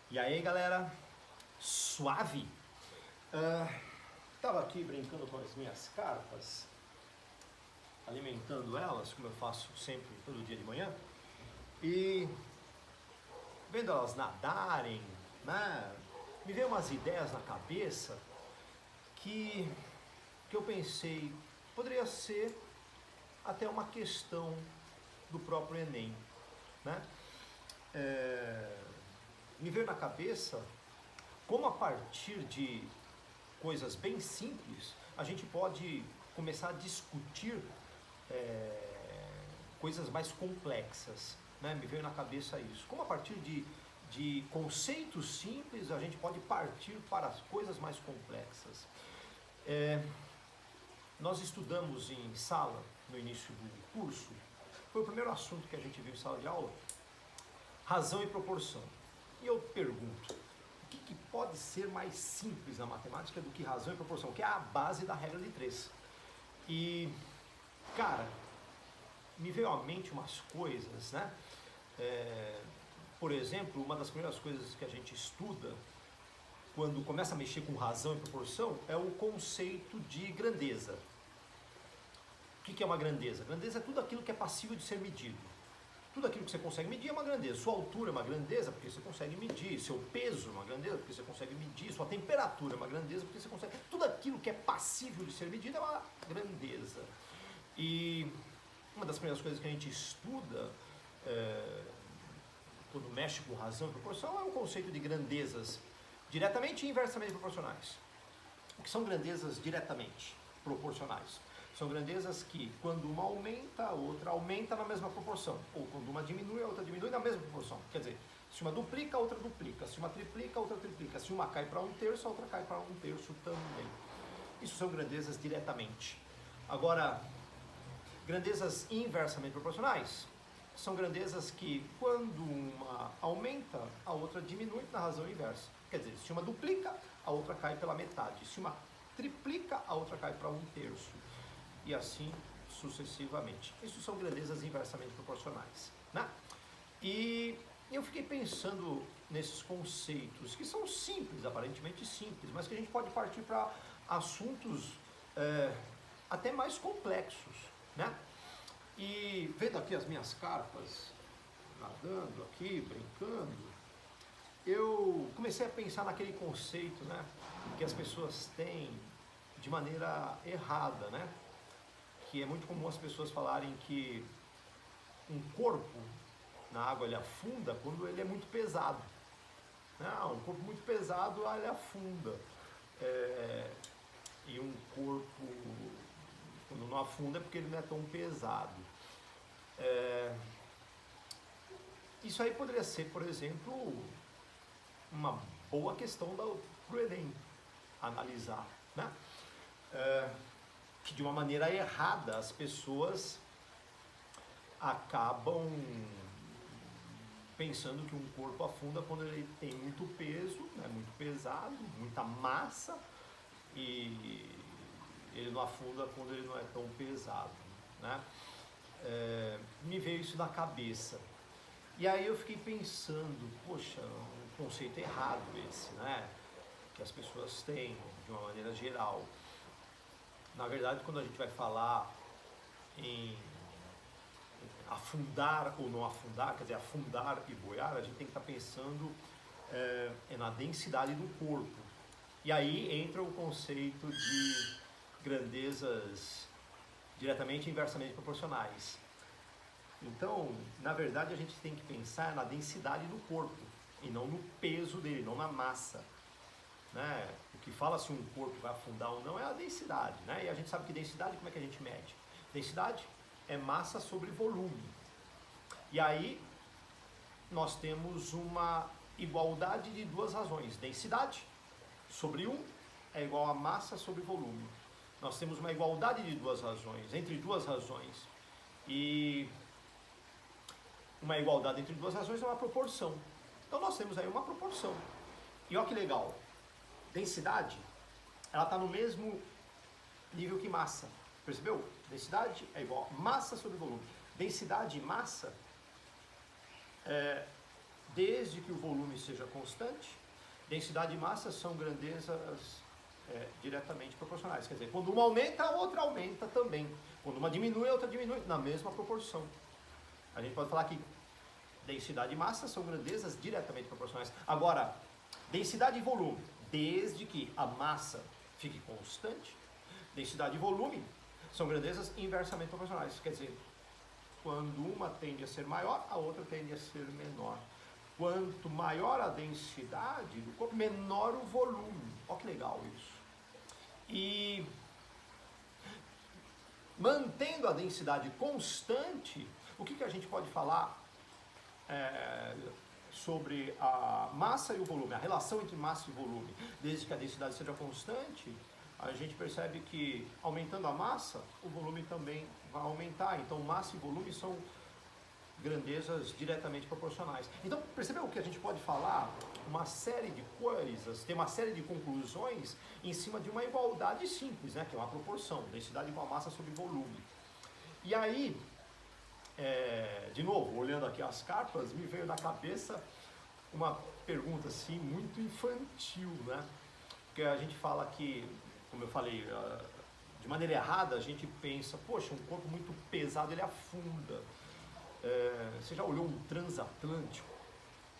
E aí, galera, suave? Tava aqui brincando com as minhas carpas, alimentando elas, como eu faço sempre todo dia de manhã, e vendo elas nadarem, né? Me veio umas ideias na cabeça que eu pensei, poderia ser até uma questão do próprio Enem, né? Me veio na cabeça como a partir de coisas bem simples a gente pode começar a discutir coisas mais complexas, né? Me veio na cabeça isso. Como a partir de conceitos simples a gente pode partir para as coisas mais complexas. Nós estudamos em sala no início do curso, foi o primeiro assunto que a gente viu em sala de aula, razão e proporção. E eu pergunto, o que pode ser mais simples na matemática do que razão e proporção, que é a base da regra de 3? E, cara, me veio à mente umas coisas, né? Por exemplo, uma das primeiras coisas que a gente estuda quando começa a mexer com razão e proporção é o conceito de grandeza. O que é uma grandeza? Grandeza é tudo aquilo que é passível de ser medido. Tudo aquilo que você consegue medir é uma grandeza. Sua altura é uma grandeza porque você consegue medir. Seu peso é uma grandeza porque você consegue medir. Sua temperatura é uma grandeza porque você consegue... Tudo aquilo que é passível de ser medido é uma grandeza. E uma das primeiras coisas que a gente estuda quando mexe com razão e proporção é o conceito de grandezas diretamente e inversamente proporcionais. O que são grandezas diretamente proporcionais? São grandezas que, quando uma aumenta, a outra aumenta na mesma proporção. Ou quando uma diminui, a outra diminui na mesma proporção. Quer dizer, se uma duplica, a outra duplica. Se uma triplica, a outra triplica. Se uma cai para 1/3, a outra cai para 1/3 também. Isso são grandezas diretamente. Agora, grandezas inversamente proporcionais são grandezas que, quando uma aumenta, a outra diminui na razão inversa. Quer dizer, se uma duplica, a outra cai pela metade. Se uma triplica, a outra cai para 1/3. E assim sucessivamente. Isso são grandezas inversamente proporcionais, né? E eu fiquei pensando nesses conceitos que são simples, aparentemente simples, mas que a gente pode partir para assuntos até mais complexos, né? E vendo aqui as minhas carpas, nadando aqui, brincando, eu comecei a pensar naquele conceito, né, que as pessoas têm de maneira errada, né? Que é muito comum as pessoas falarem que um corpo na água ele afunda quando ele é muito pesado. Não, um corpo muito pesado ele afunda. E um corpo quando não afunda é porque ele não é tão pesado. Isso aí poderia ser, por exemplo, uma boa questão para o Enem analisar, né? Que de uma maneira errada as pessoas acabam pensando que um corpo afunda quando ele tem muito peso, né, muito pesado, muita massa, e ele não afunda quando ele não é tão pesado, né? Me veio isso na cabeça. E aí eu fiquei pensando, poxa, um conceito errado esse, né? Que as pessoas têm de uma maneira geral. Na verdade, quando a gente vai falar em afundar ou não afundar, quer dizer, afundar e boiar, a gente tem que estar pensando na densidade do corpo. E aí entra o conceito de grandezas diretamente e inversamente proporcionais. Então, na verdade, a gente tem que pensar na densidade do corpo e não no peso dele, não na massa. Né? O que fala se um corpo vai afundar ou não é a densidade, né? E a gente sabe que densidade, como é que a gente mede? Densidade é massa sobre volume. E aí nós temos uma igualdade de duas razões. Densidade sobre 1 é igual a massa sobre volume. Nós temos uma igualdade de duas razões, entre duas razões. E uma igualdade entre duas razões é uma proporção. Então nós temos aí uma proporção. E olha que legal. Densidade, ela está no mesmo nível que massa, percebeu? Densidade é igual a massa sobre volume. Densidade e massa desde que o volume seja constante. Densidade e massa são grandezas diretamente proporcionais. Quer dizer, quando uma aumenta, a outra aumenta também. Quando uma diminui, a outra diminui, na mesma proporção. A gente pode falar que densidade e massa são grandezas diretamente proporcionais. Agora, densidade e volume, desde que a massa fique constante, densidade e volume são grandezas inversamente proporcionais. Quer dizer, quando uma tende a ser maior, a outra tende a ser menor. Quanto maior a densidade do corpo, menor o volume. Olha que legal isso. E mantendo a densidade constante, o que a gente pode falar sobre a massa e o volume, a relação entre massa e volume? Desde que a densidade seja constante, a gente percebe que aumentando a massa, o volume também vai aumentar. Então massa e volume são grandezas diretamente proporcionais. Então, percebeu que a gente pode falar uma série de coisas, ter uma série de conclusões em cima de uma igualdade simples, né? Que é uma proporção, densidade igual a massa sobre volume. E aí, de novo, olhando aqui as cartas, me veio na cabeça uma pergunta assim, muito infantil, né? Porque a gente fala que, como eu falei, de maneira errada, a gente pensa, poxa, um corpo muito pesado, ele afunda. Você já olhou um transatlântico,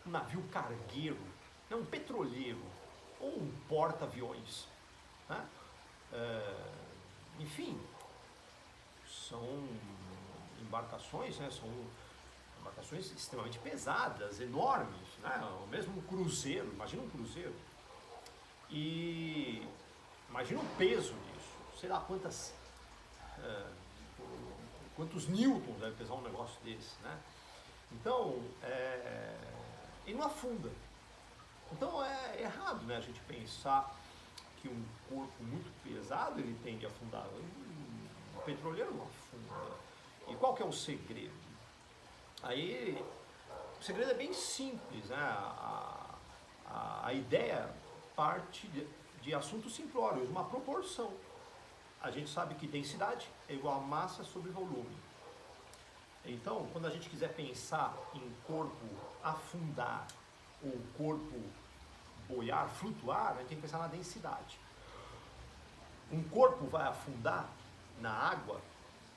um navio cargueiro, né, um petroleiro ou um porta-aviões, né? Enfim, são embarcações, né? São embarcações extremamente pesadas, enormes, né? Mesmo um cruzeiro, imagina um cruzeiro, e imagina o peso disso, sei lá quantos newtons deve pesar um negócio desse, né? Então, ele não afunda. Então é errado, né, a gente pensar que um corpo muito pesado ele tende a afundar. Um petroleiro não afunda. E qual que é o segredo? Aí, o segredo é bem simples, né? A ideia parte de assuntos simplórios, uma proporção. A gente sabe que densidade é igual a massa sobre volume. Então, quando a gente quiser pensar em corpo afundar ou corpo boiar, flutuar, a gente tem que pensar na densidade. Um corpo vai afundar na água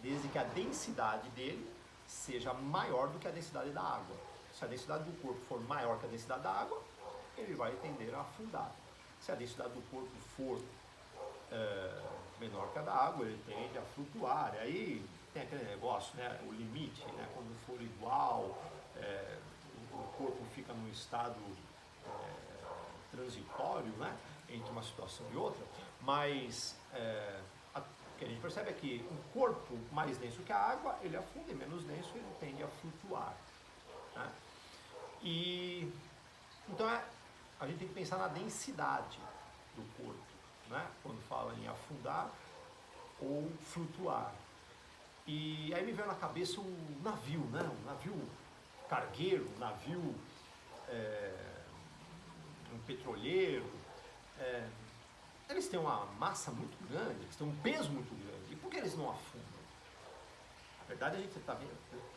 desde que a densidade dele seja maior do que a densidade da água. Se a densidade do corpo for maior que a densidade da água, ele vai tender a afundar. Se a densidade do corpo for menor que a da água, ele tende a flutuar. E aí tem aquele negócio, né, o limite, né, quando for igual, o corpo fica num estado transitório, né, entre uma situação e outra, mas o que a gente percebe é que um corpo mais denso que a água, ele afunda, e menos denso ele tende a flutuar, né? E então a gente tem que pensar na densidade do corpo, né, quando fala em afundar ou flutuar. E aí me veio na cabeça um navio, né? Um navio cargueiro, um navio, um petroleiro. Eles têm uma massa muito grande, eles têm um peso muito grande. E por que eles não afundam? Na verdade, a gente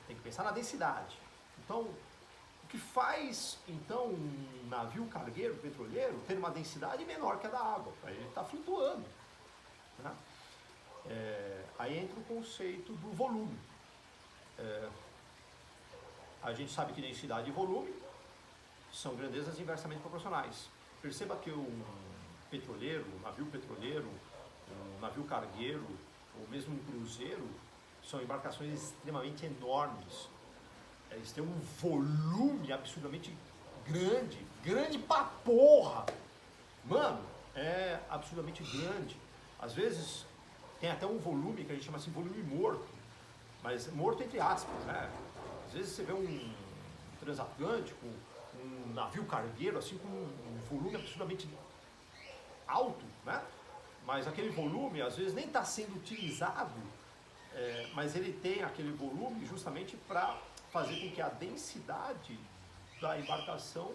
tem que pensar na densidade. Então, o que faz então um navio cargueiro, petroleiro, ter uma densidade menor que a da água? Para ele estar flutuando, né? Aí entra o conceito do volume. A gente sabe que densidade e volume são grandezas inversamente proporcionais. Perceba que um petroleiro, um navio petroleiro, um navio cargueiro, ou mesmo um cruzeiro, são embarcações extremamente enormes. Eles têm um volume absurdamente grande, grande pra porra! Mano, é absurdamente grande. Às vezes tem até um volume que a gente chama assim volume morto, mas morto entre aspas, né? Às vezes você vê um transatlântico, um navio cargueiro assim com um volume absurdamente alto, né? Mas aquele volume às vezes nem está sendo utilizado, mas ele tem aquele volume justamente para fazer com que a densidade da embarcação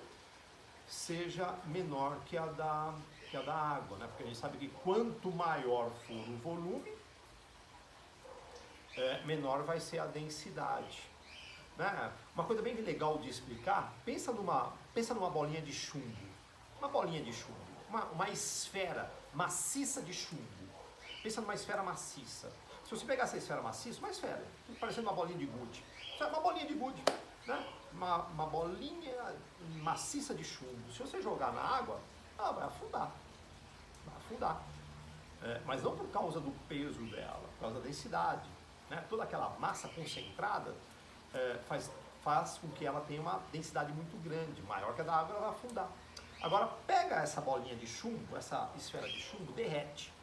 seja menor que a da água, né? Porque a gente sabe que quanto maior for o volume, menor vai ser a densidade. né? Uma coisa bem legal de explicar, pensa numa bolinha de chumbo, uma esfera maciça de chumbo. Pensa numa esfera maciça. Se você pegar essa esfera maciça, uma esfera, parecendo uma bolinha de gude, uma bolinha de gude, né? Uma bolinha maciça de chumbo. Se você jogar na água, ela vai afundar. Mas não por causa do peso dela, por causa da densidade, né? Toda aquela massa concentrada faz com que ela tenha uma densidade muito grande, maior que a da água, ela vai afundar. Agora pega essa bolinha de chumbo, essa esfera de chumbo, derrete.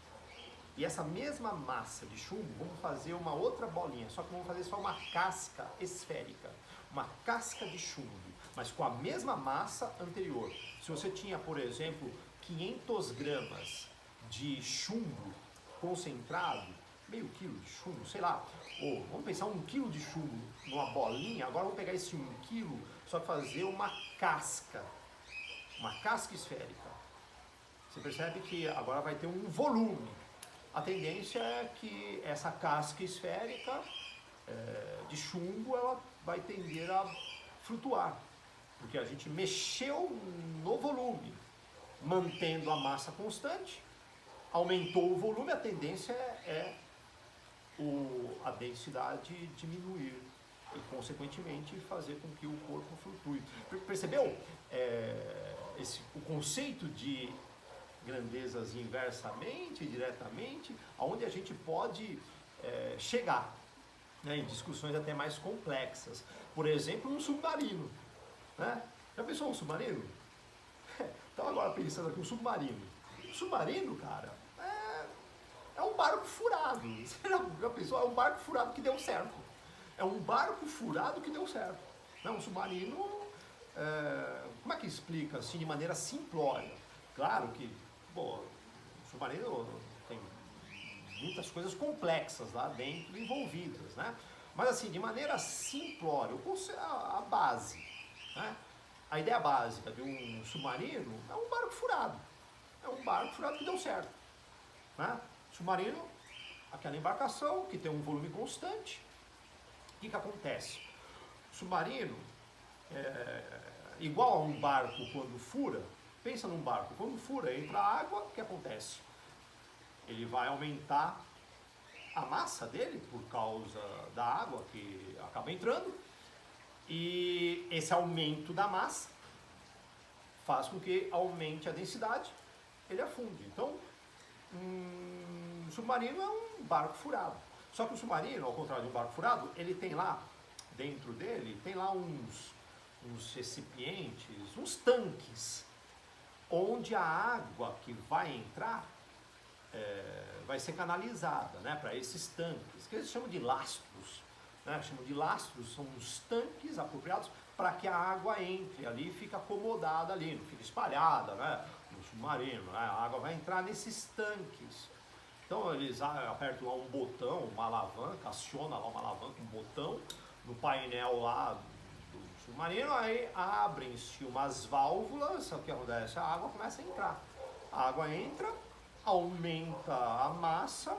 E essa mesma massa de chumbo, vamos fazer uma outra bolinha, só que vamos fazer só uma casca esférica, uma casca de chumbo, mas com a mesma massa anterior. Se você tinha, por exemplo, 500 gramas de chumbo concentrado, meio quilo de chumbo, sei lá, ou vamos pensar 1 quilo de chumbo numa bolinha, agora vamos pegar esse 1 quilo, só que fazer uma casca esférica. Você percebe que agora vai ter um volume. A tendência é que essa casca esférica de chumbo, ela vai tender a flutuar, porque a gente mexeu no volume, mantendo a massa constante, aumentou o volume, a tendência é a densidade diminuir e, consequentemente, fazer com que o corpo flutue. Percebeu o conceito de grandezas inversamente e diretamente, aonde a gente pode chegar, né, em discussões até mais complexas. Por exemplo, um submarino, né? Já pensou um submarino? Então agora pensando aqui, um submarino. Um submarino, cara, é um barco furado. Você já pensou? É um barco furado que deu certo. É um barco furado que deu certo. Não, um submarino, como é que explica assim, de maneira simplória? Claro que, o submarino tem muitas coisas complexas lá dentro envolvidas, né? Mas assim, de maneira simplória, a base, né? A ideia básica de um submarino é um barco furado. É um barco furado que deu certo, né? Submarino, aquela embarcação que tem um volume constante. O que acontece? O submarino, igual a um barco quando fura, pensa num barco, quando fura, entra água, o que acontece? Ele vai aumentar a massa dele por causa da água que acaba entrando, e esse aumento da massa faz com que aumente a densidade, ele afunde. Então, um submarino é um barco furado. Só que o submarino, ao contrário de um barco furado, ele tem lá, dentro dele, tem lá uns recipientes, uns tanques, onde a água que vai entrar vai ser canalizada, né, para esses tanques, que eles chamam de lastros, né, são uns tanques apropriados para que a água entre ali e fique acomodada ali, não fique espalhada, né, no submarino, né, a água vai entrar nesses tanques. Então eles apertam lá um botão, uma alavanca, aciona lá uma alavanca, um botão no painel lá do submarino, aí abrem-se umas válvulas, o que acontece? A água começa a entrar. A água entra, aumenta a massa,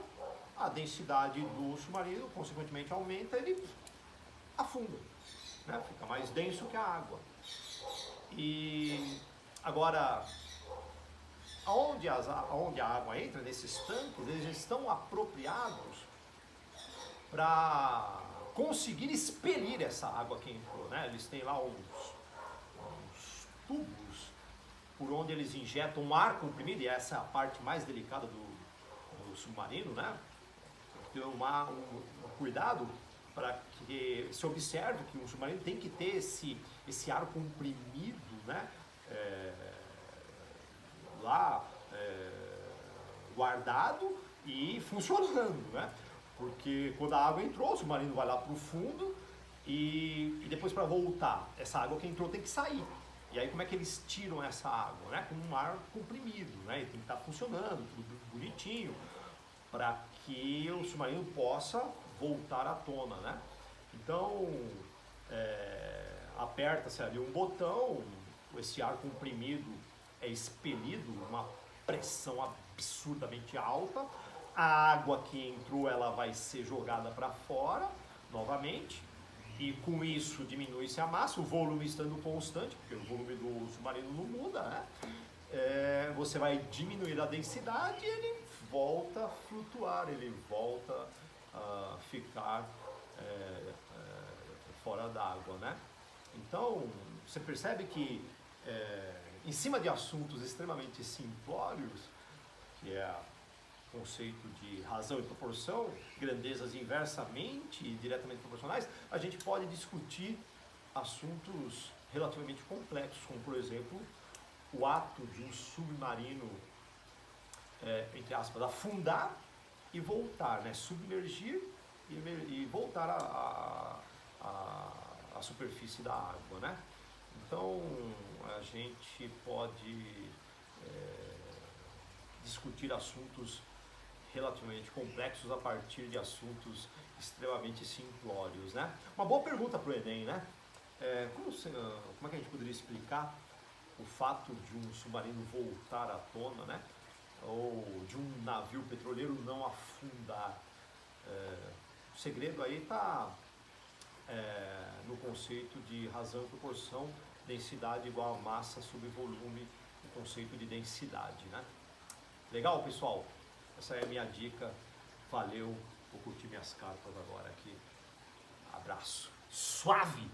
a densidade do submarino, consequentemente aumenta, ele afunda, né? Fica mais denso que a água. E agora, onde a água entra, nesses tanques, eles estão apropriados para conseguir expelir essa água que entrou, né? Eles têm lá uns tubos por onde eles injetam um ar comprimido, e essa é a parte mais delicada do submarino, né? Tem que ter um cuidado para que se observe que um submarino tem que ter esse ar comprimido, né? Guardado e funcionando, né? Porque quando a água entrou, o submarino vai lá para o fundo e depois, para voltar, essa água que entrou tem que sair. E aí como é que eles tiram essa água? Né? Com um ar comprimido, né? E tem que estar funcionando, tudo bonitinho, para que o submarino possa voltar à tona, né? Então, aperta-se ali um botão, esse ar comprimido é expelido, uma pressão absurdamente alta, a água que entrou ela vai ser jogada para fora novamente, E com isso diminui-se a massa, o volume estando constante, porque o volume do submarino não muda, né? Você vai diminuir a densidade e ele volta a flutuar, ele volta a ficar fora d'água, né? Então, você percebe que em cima de assuntos extremamente simplórios, que é o conceito de razão e proporção, grandezas inversamente e diretamente proporcionais, a gente pode discutir assuntos relativamente complexos, como por exemplo, o ato de um submarino, entre aspas, afundar e voltar, né? Submergir e voltar à superfície da água, né? Então, a gente pode discutir assuntos relativamente complexos a partir de assuntos extremamente simplórios, né? Uma boa pergunta para o Enem, né? Como é que a gente poderia explicar o fato de um submarino voltar à tona, né? Ou de um navio petroleiro não afundar? O segredo aí está no conceito de razão e proporção, densidade igual a massa sobre volume, o conceito de densidade, né? Legal, pessoal? Essa é a minha dica. Valeu, vou curtir minhas cartas agora aqui. Abraço. Suave!